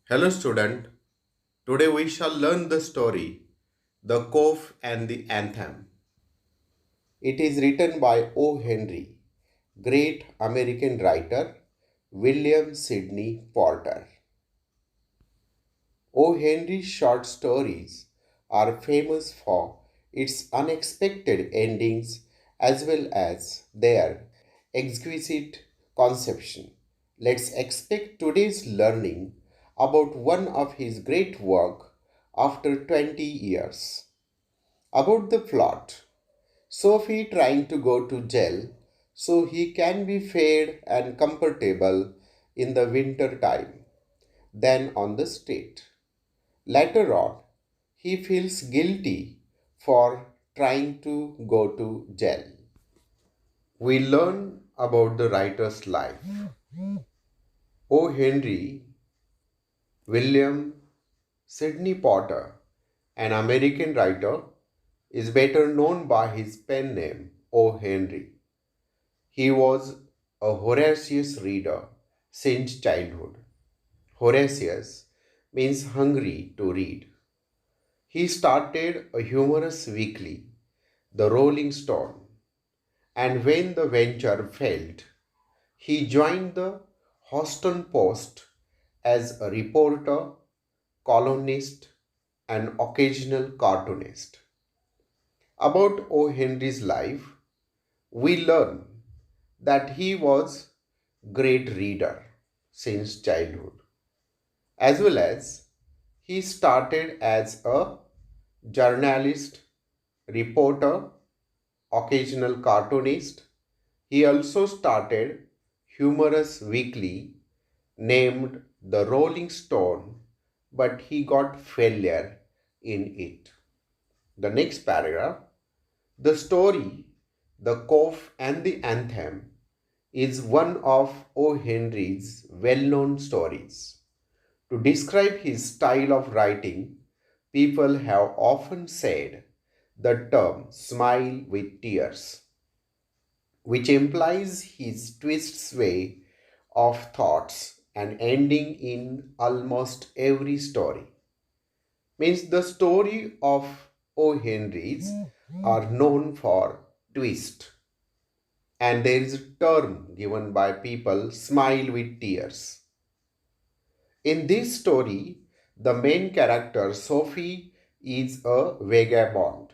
Hello, student. Today we shall learn the story The Cough and the Anthem. It is written by O. Henry, great American writer William Sidney Porter. O. Henry's short stories are famous for its unexpected endings as well as their exquisite conception. Let's expect today's learning about one of his great work after 20 years. About the plot. Sophie trying to go to jail so he can be fed and comfortable in the winter time, then on the street. Later on, he feels guilty for trying to go to jail. We learn about the writer's life. O. Henry William Sidney Porter, an American writer, is better known by his pen name O. Henry. He was a voracious reader since childhood. Voracious means hungry to read. He started a humorous weekly, The Rolling Stone, and when the venture failed, he joined the Houston Post as a reporter, columnist, and occasional cartoonist. About O. Henry's life, we learn that he was great reader since childhood, as well as he started as a journalist, reporter, occasional cartoonist. He also started humorous weekly named The Rolling Stone, but he got failure in it. The next paragraph, the story, The Cough and the Anthem, is one of O. Henry's well known stories. To describe his style of writing, people have often said the term smile with tears, which implies his twists way of thoughts and ending in almost every story. Means the story of O. Henry's are known for twist, and there is a term given by people smile with tears. In this story, the main character Sophie is a vagabond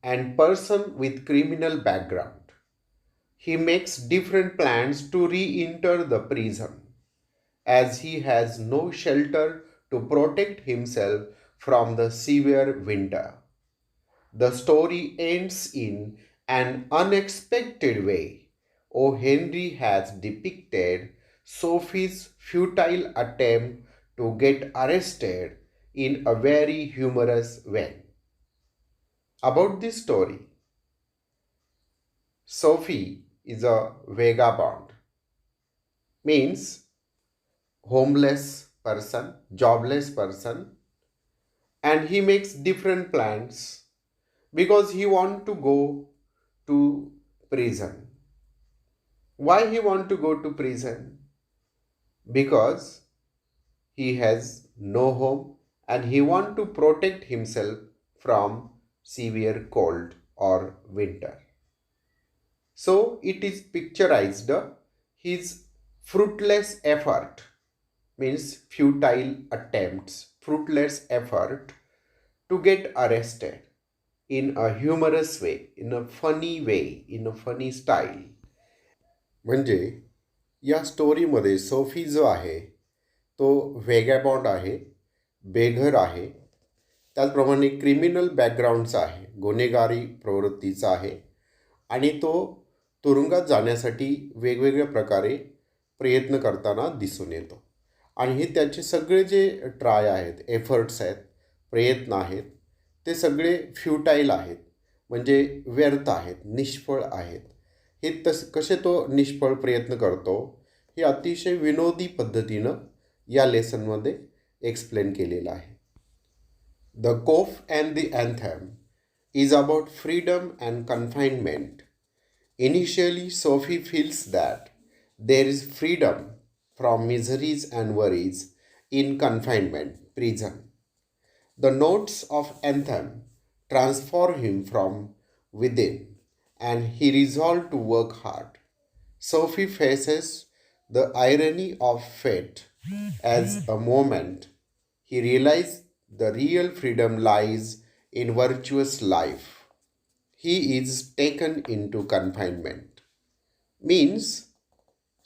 and person with criminal background. He makes different plans to re-enter the prison as he has no shelter to protect himself from the severe winter. The story ends in an unexpected way. O. Henry has depicted Sophie's futile attempt to get arrested in a very humorous way. About this story, Sophie is a vagabond, means homeless person, jobless person, and he makes different plans because he want to go to prison. Why he want to go to prison? Because he has no home and he want to protect himself from severe cold or winter. So it is picturized his fruitless effort, means futile attempts, fruitless effort to get arrested in a humorous way, in a funny way, in a funny style. म्हणजे या स्टोरीमध्ये Sophie जो आहे तो व्हेगॅबॉन्ड आहे, बेघर आहे, त्याचप्रमाणे criminal बॅकग्राऊंडचा आहे, गुन्हेगारी प्रवृत्तीचा आहे आणि तो तुरुंगात जाण्यासाठी वेगवेगळ्या प्रकारे प्रयत्न करताना दिसून येतो. आणि हे त्याचे सगळे जे ट्राय आहेत, एफर्ट्स आहेत, प्रयत्न आहेत, ते सगळे फ्युटाईल आहेत, म्हणजे व्यर्थ आहेत, निष्फळ आहेत. हे कसे तो निष्फळ प्रयत्न करतो हे अतिशय विनोदी पद्धतीनं या लेसनमध्ये एक्सप्लेन केलेलं आहे. The Cough and the Anthem is about freedom and confinement. Initially, Sophie feels that there is freedom from miseries and worries in confinement, prison. The notes of anthem transform him from within, and he resolved to work hard. Sophie faces the irony of fate as a moment he realized the real freedom lies in virtuous life. He is taken into confinement. Means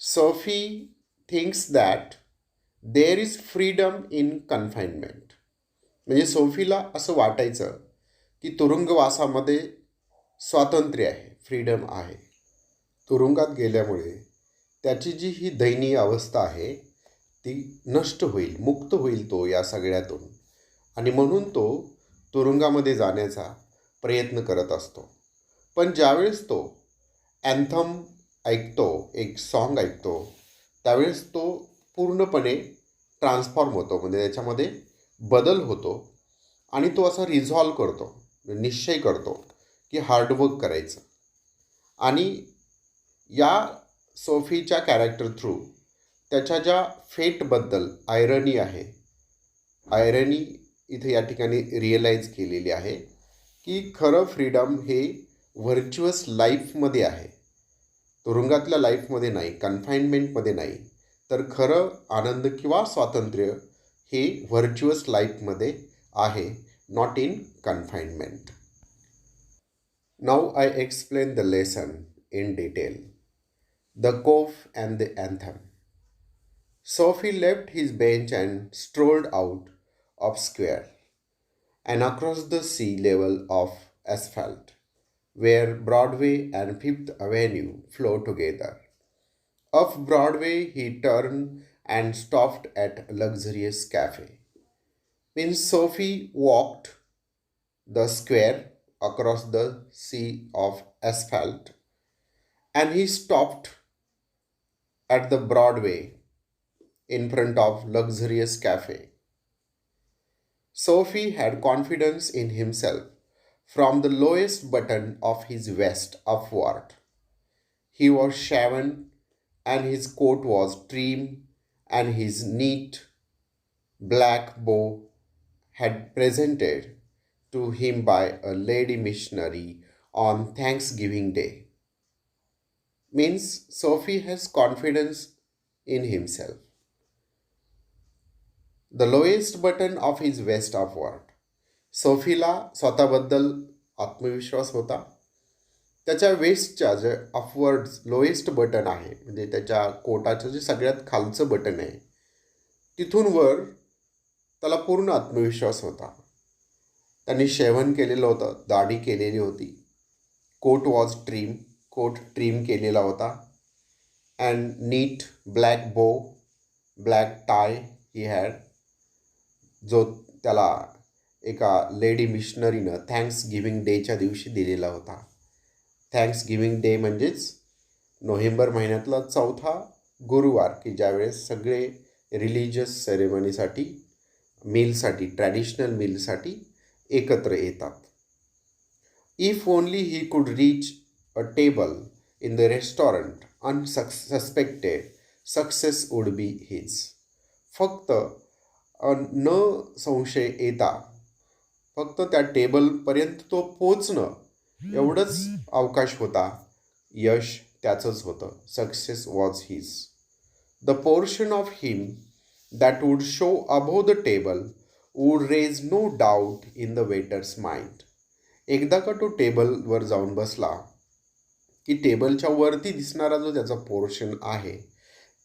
Sophie thinks that there is freedom in confinement. म्हणजे सोफीला असं वाटायचं की तुरुंगवासामध्ये स्वातंत्र्य आहे, freedom आहे. तुरुंगात गेल्यामुळे त्याची जी ही दयनीय अवस्था आहे ती नष्ट होईल, मुक्त होईल तो या सगळ्यातून. आणि म्हणून तो तुरुंगामध्ये जाण्याचा प्रयत्न करत असतो. पण ज्यावेळेस तो अँथम ऐकतो, एक सॉन्ग ऐकतो, त्यावेळेस तो पूर्णपणे ट्रान्सफॉर्म होतो. म्हणजे त्याच्यामध्ये बदल होतो आणि तो असा रिझॉल्व करतो, निश्चय करतो की हार्डवर्क करायचं. आणि या सोफीच्या कॅरेक्टर थ्रू त्याच्या ज्या फेटबद्दल आयरनी आहे, आयरनी इथे या ठिकाणी रिअलाईज केलेली आहे की खरं फ्रीडम हे व्हर्च्युअस लाईफमध्ये आहे, तुरुंगातल्या लाईफमध्ये नाही, कन्फाइनमेंटमध्ये नाही. तर खरं आनंद किंवा स्वातंत्र्य हे व्हर्च्युअस लाईफमध्ये आहे, not in confinement. Now I explain the lesson in detail. The cop and the anthem. Sophie left his bench and strolled out of square and across the sea level of asphalt, where Broadway and Fifth Avenue flow together. Off Broadway, he turned and stopped at a luxurious cafe. Means Sophie walked the square across the sea of asphalt and he stopped at the Broadway in front of luxurious cafe. Sophie had confidence in himself from the lowest button of his vest upward. He was shaven and his coat was trim and his neat black bow had presented to him by a lady missionary on Thanksgiving Day. Means Sophie has confidence in himself. The lowest button of his vest upward. सोफीला स्वतःबद्दल आत्मविश्वास होता. त्याच्या वेस्टच्या जे upward lowest button आहे, म्हणजे त्याच्या कोटाचं जे सगळ्यात खालचं बटन आहे, तिथून वर त्याला पूर्ण आत्मविश्वास होता. त्यांनी शेवण केलेलं होतं, दाढी केलेली होती. Coat was trim, coat trim केलेला होता. And neat black bow, black tie he had, जो त्याला एका लेडी मिशनरीनं थँक्स गिविंग डेच्या दिवशी दिलेला होता. थँक्स गिविंग डे म्हणजेच नोव्हेंबर महिन्यातला चौथा गुरुवार, की ज्यावेळेस सगळे रिलिजियस सेरेमनीसाठी, मीलसाठी, ट्रॅडिशनल मीलसाठी एकत्र येतात. If only he could reach a table in the restaurant unsuspected, success would be his. फक्त न संशय येता फक्त त्या टेबलपर्यंत तो पोचणं एवढंच अवकाश होता, यश त्याचंच होतं. Success was his. The portion of him that would show above the table would raise no doubt in the waiter's mind. एकदा का तो टेबलवर जाऊन बसला की टेबलच्या वरती दिसणारा जो त्याचा पोर्शन आहे,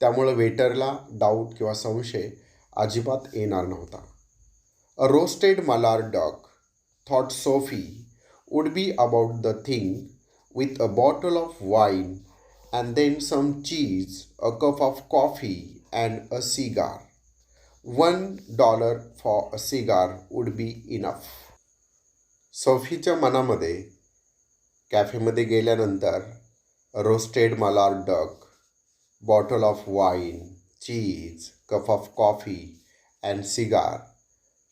त्यामुळं वेटरला डाऊट किंवा संशय अजिबात येणार नव्हता. A roasted mallard duck, thought Sophie, would be about the thing with a bottle of wine and then some cheese, a cup of coffee and a cigar. $1 for a cigar would be enough. सोफीच्या मनामध्ये कॅफेमध्ये गेल्यानंतर roasted mallard duck, bottle of wine, cheese, cup of coffee and cigar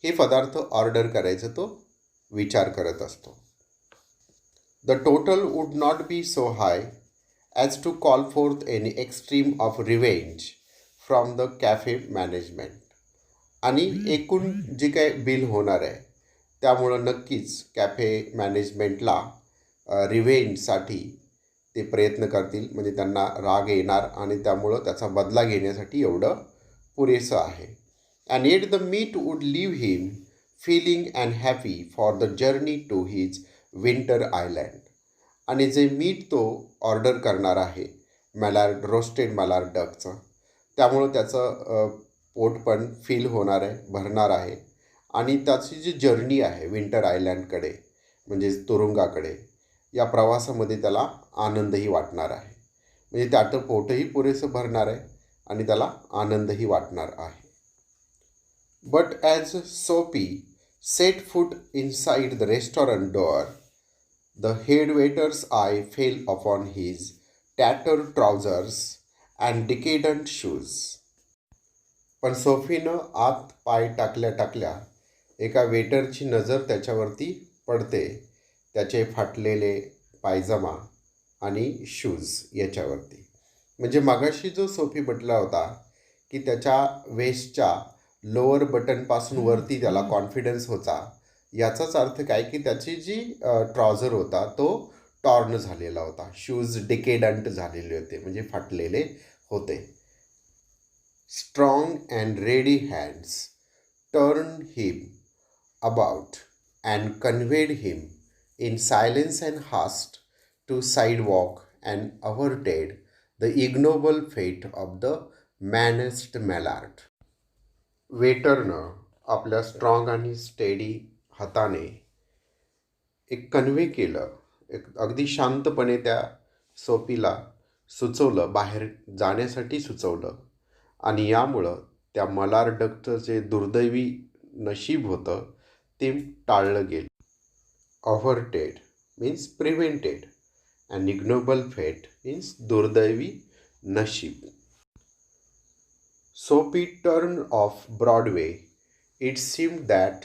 हे पदार्थ order करायचं तो विचार करत असतो. The total would not be so high as to call forth any extreme of revenge from the cafe management. आणि एकूण जे काही बिल होणार आहे त्यामुळं नक्कीच कॅफे मॅनेजमेंटला रिव्हेंजसाठी ते प्रयत्न करतील, म्हणजे त्यांना राग येणार आणि त्यामुळं त्याचा बदला घेण्यासाठी एवढं पुरेसं आहे. And yet the meat would leave him feeling and happy for the journey to his winter island. आणि जे मीट तो ऑर्डर करणार आहे मॅलार्ड, रोस्टेड मॅलार्ड डकचं, त्यामुळं त्याचं पोट पण फील होणार आहे, भरणार आहे. आणि त्याची जी जर्नी आहे विंटर आयलँडकडे म्हणजेच तुरुंगाकडे, या प्रवासामध्ये त्याला आनंदही वाटणार आहे. म्हणजे त्याचं पोटही पुरेसं भरणार आहे आणि त्याला आनंदही वाटणार आहे. बट ॲज सोपी set foot inside the restaurant door, the head waiter's eye fell upon his tattered trousers and decadent shoes. पण सोफीनं आत पाय टाकल्या टाकल्या एका वेटरची नजर त्याच्यावरती पडते, त्याचे फाटलेले पायजमा आणि शूज याच्यावरती. म्हणजे मगाशी जो सोफी म्हटला होता की त्याच्या वेस्टच्या लोअर बटनपासून वरती त्याला कॉन्फिडन्स होता, याचाच अर्थ काय की त्याची जी ट्राउझर होता तो टॉर्न झालेला होता, शूज डिकेडंट झालेले होते, म्हणजे फाटलेले होते. Strong and ready hands turn him about and conveyed him in silence and haste to sidewalk and averted the ignoble fate of the menaced mallard. वेटरनं आपल्या स्ट्रॉंग आणि स्टेडी हाताने एक कन्वे केलं, एक अगदी शांतपणे त्या सोफीला सुचवलं, बाहेर जाण्यासाठी सुचवलं. आणि यामुळं त्या मलार्डकचं जे दुर्दैवी नशीब होतं ते टाळलं गेलं. Averted means prevented and ignoble fate means दुर्दैवी नशीब. Sophie turned off Broadway. It seemed that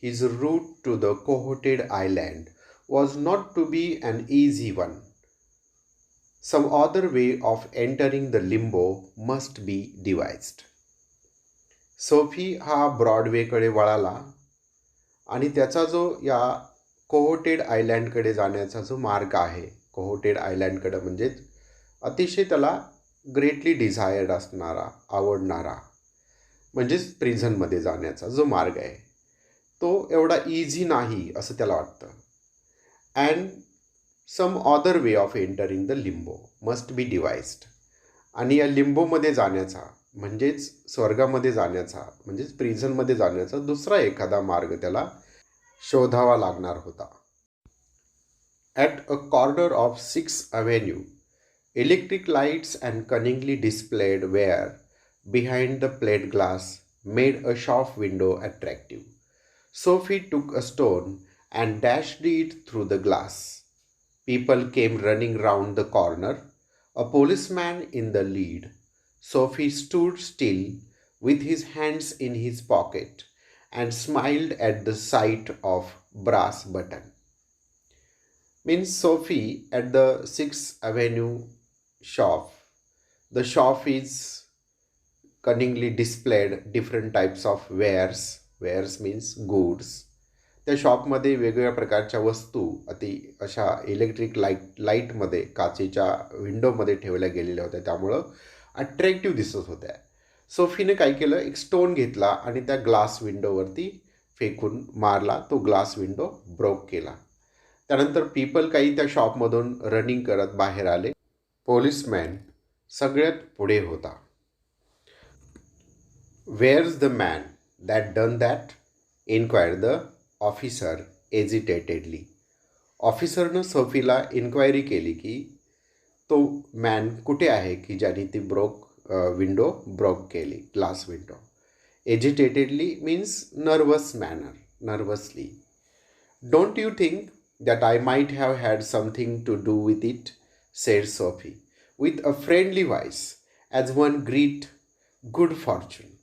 his route to the cohoted island was not to be an easy one. Some other way of entering the limbo must be devised. Sophie हा ब्रॉडवेकडे वळाला आणि त्याचा जो या कोहोटेड आयलँडकडे जाण्याचा जो मार्ग आहे, कोहोटेड आयलँडकडे म्हणजेच अतिशय त्याला ग्रेटली डिझायर्ड असणारा, आवडणारा, म्हणजेच प्रिझनमध्ये जाण्याचा जो मार्ग आहे तो एवढा इझी नाही असं त्याला वाटतं. And some other way of entering the limbo must be devised. आणि या लिंबोमध्ये जाण्याचा म्हणजेच स्वर्गामध्ये जाण्याचा, म्हणजेच प्रिझनमध्ये जाण्याचा दुसरा एखादा मार्ग त्याला शोधावा लागणार होता. At a corner of 6th Avenue, electric lights and cunningly displayed ware behind the plate glass made a shop window attractive. Sophie took a stone and dashed it through the glass. People came running round the corner, a policeman in the lead. Sophie stood still with his hands in his pocket and smiled at the sight of brass button. Means Sophie at the 6th Avenue shop. The shop is cunningly displayed different types of wares. Wares means goods. त्या शॉपमध्ये वेगवेगळ्या प्रकारच्या वस्तू अति अशा electric लाईटमध्ये काचेच्या विंडोमध्ये ठेवल्या गेलेल्या होत्या, त्यामुळं अट्रॅक्टिव्ह दिसत होत्या. सोफीने काय केलं, एक स्टोन घेतला आणि त्या ग्लास विंडोवरती फेकून मारला, तो ग्लास विंडो ब्रोक केला. त्यानंतर पीपल काही त्या शॉपमधून रनिंग करत बाहेर आले. पोलिसमॅन सगळ्यात पुढे होता. Where's the man that done that inquired the officer agitatedly. ऑफिसरनं सोफीला इन्क्वायरी केली की तो मॅन कुठे आहे की ज्याने ती विंडो ब्रोक केली, glass window. Agitatedly means nervous manner, nervously. Don't you think that I might have had something to do with it, said Sophie, with a friendly voice, as one greet good fortune.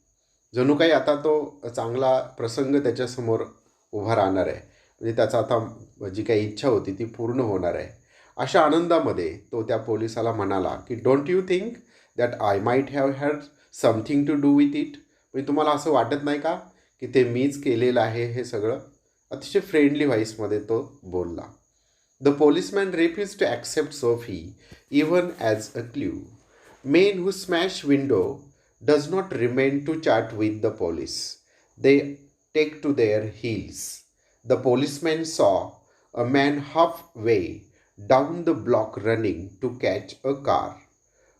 जणू काही आता तो चांगला प्रसंग त्याच्यासमोर उभा राहणार आहे, म्हणजे त्याचा आता जी काही इच्छा होती ती पूर्ण होणार आहे. अशा आनंदामध्ये तो त्या पोलिसाला म्हणाला की don't you think that I might have had something to do with it. म्हणजे तुम्हाला असं वाटत नाही का की ते मीच केलेलं आहे हे सगळं? अतिशय फ्रेंडली व्हॉईसमध्ये तो बोलला. The policeman refused to accept Sophie even as a clue. Men who smash window does not remain to chat with the police. They take to their heels. The policeman saw a man halfway down the block running to catch a car.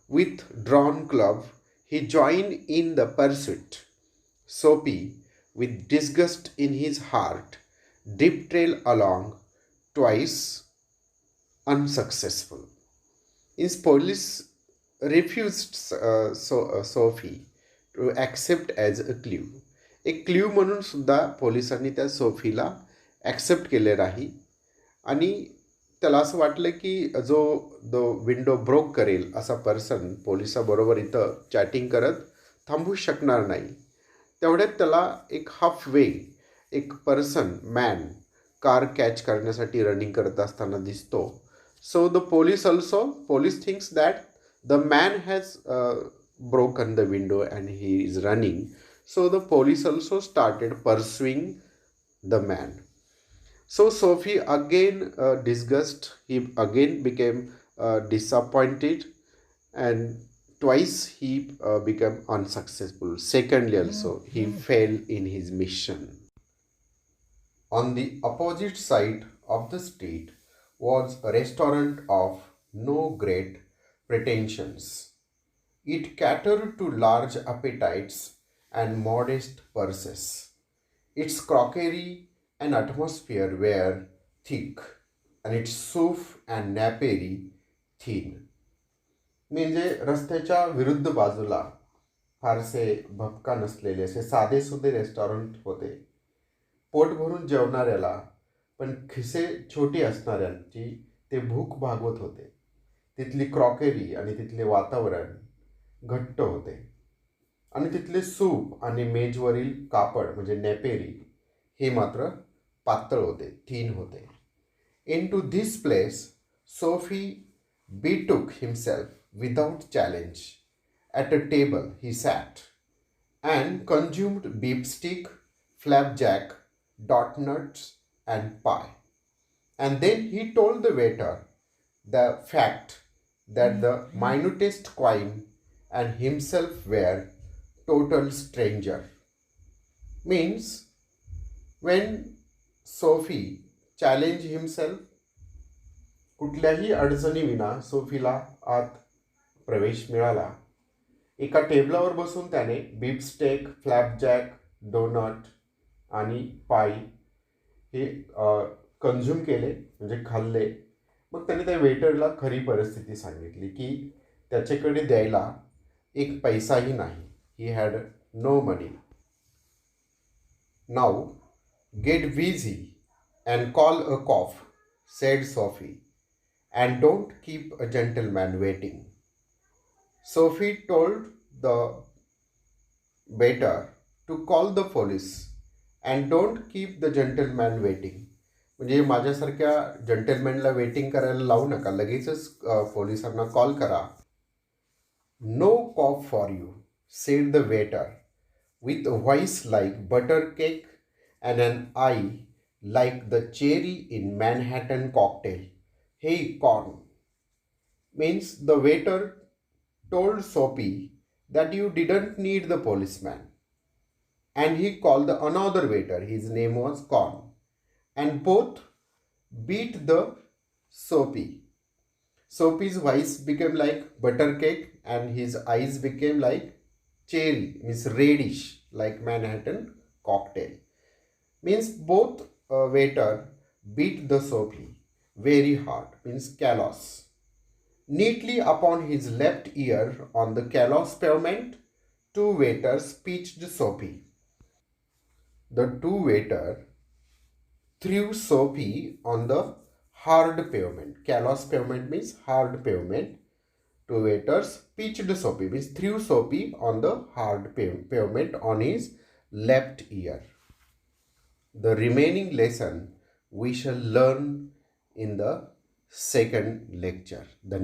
With drawn club, he joined in the pursuit. Soapy, with disgust in his heart, dipped trail along, twice unsuccessful. His police refused Sophie to accept as a clue. एक clue म्हणून सुद्धा पोलिसांनी त्या सोफीला accept केले नाही आणि त्याला असं वाटलं की जो विंडो ब्रोक करेल असा पर्सन पोलिसाबरोबर इथं चॅटिंग करत थांबू शकणार नाही. तेवढ्यात त्याला एक हाफ वे एक पर्सन मॅन कार कॅच करण्यासाठी रनिंग करत असताना दिसतो. So the police thinks that the man has broken the window and he is running. So the police also started pursuing the man. So Sophie again disgusted, he again became disappointed, and twice he became unsuccessful. Secondly also he failed in his mission. On the opposite side of the street was a restaurant of no great pretensions. It catered to large appetites and modest purses. Its crockery and atmosphere were thick, and its soup and napery thin. म्हणजे रस्त्याच्या विरुद्ध बाजूला फारसे भपका नसलेले असे साधेसुधे restaurant होते. Pot भरून जेवणाऱ्याला पण खिसे छोटी असणाऱ्यांची ते भूक भागवत होते. तिथली क्रॉकेरी आणि तिथले वातावरण घट्ट होते आणि तिथले सूप आणि मेजवरील कापड म्हणजे नेपेरी हे मात्र पातळ होते, थीन होते. Into this place Sophie betook himself without challenge. At a table he sat and consumed beefsteak, flapjack, dot nuts, and pie. And then he told the waiter the fact that the minutest coin and himself were total stranger. Means when Sophie challenged himself, कुठल्याही अडचणीविना सोफीला आत प्रवेश मिळाला. एका टेबलावर बसून त्याने बीफस्टेक, फ्लॅपजॅक, donut आणि पाई हे consume केले म्हणजे खाल्ले. मग त्याने त्या वेटरला खरी परिस्थिती सांगितली की त्याच्याकडे द्यायला एक पैसाही नाही. He had no money. Now get busy and call a cop, said Soapy, and don't keep a gentleman waiting. Sophie told the waiter to call the police and don't keep the gentleman waiting. म्हणजे माझ्यासारख्या जंटलमॅनला waiting करायला लावू नका, लगेचच पोलिसांना call करा. No cop for you, said the waiter with a voice like butter cake and an eye like the cherry in Manhattan cocktail. Hey, con. Means the waiter told Soapy that you didn't need the policeman. And he called the another waiter. His name was Con. And both beat the Soapy. Soapy's voice became like butter cake and his eyes became like cherry, means reddish, like Manhattan cocktail. Means both waiter beat the Soapy very hard, means callous. Neatly upon his left ear on the callous pavement, two waiters pitched Soapy. The two waiters threw Soapy on the hard pavement. Callous pavement means hard pavement. Two waiters pitched Soapy, means threw Soapy on the hard pavement on his left ear. The remaining lesson we shall learn in the second lecture.